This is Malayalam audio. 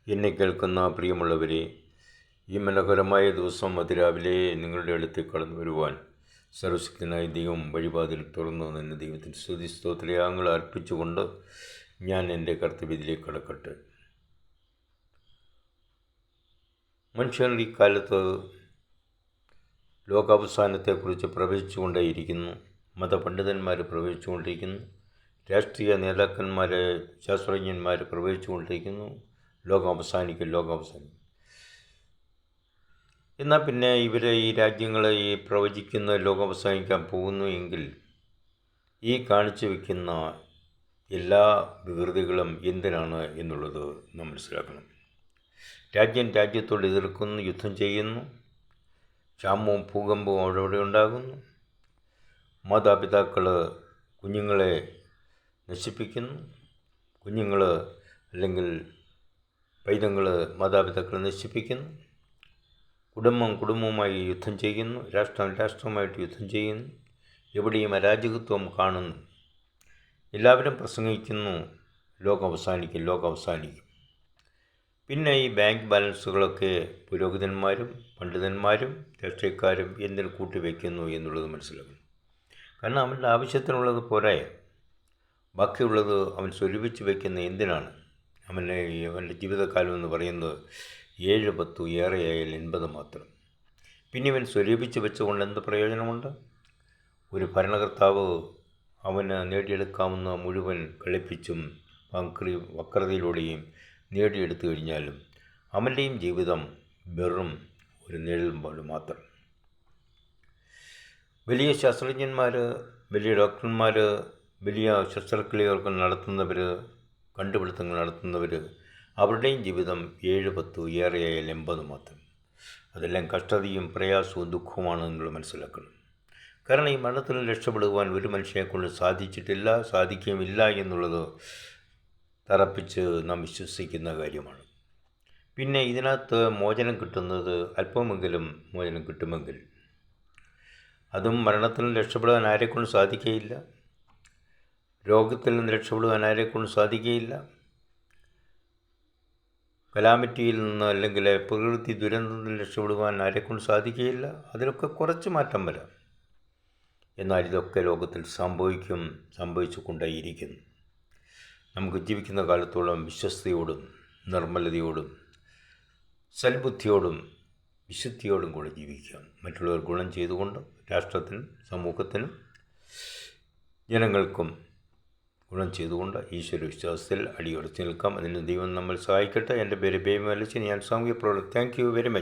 എന്നെ കേൾക്കുന്ന പ്രിയമുള്ളവരെ, ഈ മനോഹരമായ ദിവസം അതിരാവിലെ നിങ്ങളുടെ അടുത്ത് കടന്നു വരുവാൻ സർവശക്തനായ ദൈവം വഴിപാതിൽ തുറന്നു നിന്ന് ദൈവത്തിന് സ്തുതി സ്തോത്രയാഗങ്ങൾ അർപ്പിച്ചുകൊണ്ട് ഞാൻ എൻ്റെ കർത്തവ്യത്തിലേക്ക് കടക്കട്ടെ. മനുഷ്യർ ഈ കാലത്ത് ലോകാവസാനത്തെക്കുറിച്ച് പ്രവചിച്ചുകൊണ്ടേയിരിക്കുന്നു. മതപണ്ഡിതന്മാർ പ്രവചിച്ചുകൊണ്ടിരിക്കുന്നു. രാഷ്ട്രീയ നേതാക്കന്മാർ, ശാസ്ത്രജ്ഞന്മാർ പ്രവചിച്ചുകൊണ്ടിരിക്കുന്നു. ലോകം അവസാനിക്കും. എന്നാൽ പിന്നെ ഈ രാജ്യങ്ങൾ ഈ പ്രവചിക്കുന്ന ലോകം അവസാനിക്കാൻ പോകുന്നു എങ്കിൽ ഈ കാണിച്ചു വയ്ക്കുന്ന എല്ലാ വികൃതികളും എന്തിനാണ് എന്നുള്ളത് നാം മനസ്സിലാക്കണം. രാജ്യത്തോട് എതിർക്കുന്നു, യുദ്ധം ചെയ്യുന്നു, ക്ഷാമവും ഭൂകമ്പവും അവിടെ ഉണ്ടാകുന്നു. മാതാപിതാക്കൾ കുഞ്ഞുങ്ങളെ നശിപ്പിക്കുന്നു. കുഞ്ഞുങ്ങൾ അല്ലെങ്കിൽ പൈതങ്ങൾ മാതാപിതാക്കളെ നശിപ്പിക്കുന്നു. കുടുംബവുമായി യുദ്ധം ചെയ്യുന്നു. രാഷ്ട്രവുമായിട്ട് യുദ്ധം ചെയ്യുന്നു. എവിടെയും അരാജകത്വം കാണുന്നു. എല്ലാവരും പ്രസംഗിക്കുന്നു ലോകം അവസാനിക്കും. പിന്നെ ഈ ബാങ്ക് ബാലൻസുകളൊക്കെ പുരോഹിതന്മാരും പണ്ഡിതന്മാരും രാഷ്ട്രീയക്കാരും എന്തിനു കൂട്ടിവെക്കുന്നു എന്നുള്ളത് മനസ്സിലാക്കുന്നു. കാരണം അവൻ്റെ ആവശ്യത്തിനുള്ളത് പോരായ ബാക്കിയുള്ളത് അവൻ സ്വരൂപിച്ച് വയ്ക്കുന്ന എന്തിനാണ്? അവൻ്റെ ജീവിതകാലം എന്ന് പറയുന്നത് 7-10, ഏറെയായാൽ 80 മാത്രം. പിന്നെ ഇവൻ സ്വരൂപിച്ച് വെച്ചുകൊണ്ട് എന്ത് പ്രയോജനമുണ്ട്? ഒരു ഭരണകർത്താവ് അവന് നേടിയെടുക്കാവുന്ന മുഴുവൻ കളിപ്പിച്ചും വക്രതയിലൂടെയും നേടിയെടുത്തു കഴിഞ്ഞാലും അവൻ്റെയും ജീവിതം വെറും ഒരു നിഴൽമ്പോൾ മാത്രം. വലിയ ശാസ്ത്രജ്ഞന്മാർ, വലിയ ഡോക്ടർമാർ, വലിയ ശസ്ത്രക്രിയകൾ നടത്തുന്നവർ, കണ്ടുപിടുത്തങ്ങൾ നടത്തുന്നവർ, അവരുടെയും ജീവിതം 7-10, ഏറെയായാൽ 80 മാത്രം. അതെല്ലാം കഷ്ടതയും പ്രയാസവും ദുഃഖവുമാണ് നിങ്ങൾ മനസ്സിലാക്കണം. കാരണം ഈ മരണത്തിൽ രക്ഷപ്പെടുവാൻ ഒരു മനുഷ്യനെക്കൊണ്ട് സാധിക്കുകയുമില്ല എന്നുള്ളത് തറപ്പിച്ച് നാം വിശ്വസിക്കുന്ന കാര്യമാണ്. പിന്നെ ഇതിനകത്ത് മോചനം കിട്ടുന്നത് അല്പമെങ്കിലും മോചനം കിട്ടുമെങ്കിൽ അതും മരണത്തിൽ നിന്ന് രക്ഷപ്പെടുവാൻ ആരെക്കൊണ്ട് സാധിക്കുകയില്ല. രോഗത്തിൽ നിന്ന് രക്ഷപ്പെടുവാൻ ആരെക്കൊണ്ട് സാധിക്കുകയില്ല. കലാമിറ്റിയിൽ നിന്ന് അല്ലെങ്കിൽ പ്രകൃതി ദുരന്തത്തിൽ രക്ഷപ്പെടുവാൻ ആരെക്കൊണ്ട് സാധിക്കുകയില്ല. അതിലൊക്കെ കുറച്ച് മാറ്റം വരാം. എന്നാൽ ഇതൊക്കെ ലോകത്തിൽ സംഭവിച്ചു കൊണ്ടേയിരിക്കുന്നു. നമുക്ക് ജീവിക്കുന്ന കാലത്തോളം വിശ്വസ്തയോടും നിർമ്മലതയോടും സൽബുദ്ധിയോടും വിശുദ്ധിയോടും കൂടെ ജീവിക്കാം. മറ്റുള്ളവർ ഗുണം ചെയ്തുകൊണ്ട് രാഷ്ട്രത്തിനും സമൂഹത്തിനും ജനങ്ങൾക്കും ഗുണം ചെയ്തുകൊണ്ട് ഈശ്വര വിശ്വാസത്തിൽ അടിയുറച്ചു നിൽക്കാം. അതിന് ദൈവം നമ്മൾ സഹായിക്കട്ടെ. എൻ്റെ പേര് ബേബി മലച്ചൻ. ഞാൻ സാമൂഹ്യ പ്രവർത്തകൻ. Thank you very much.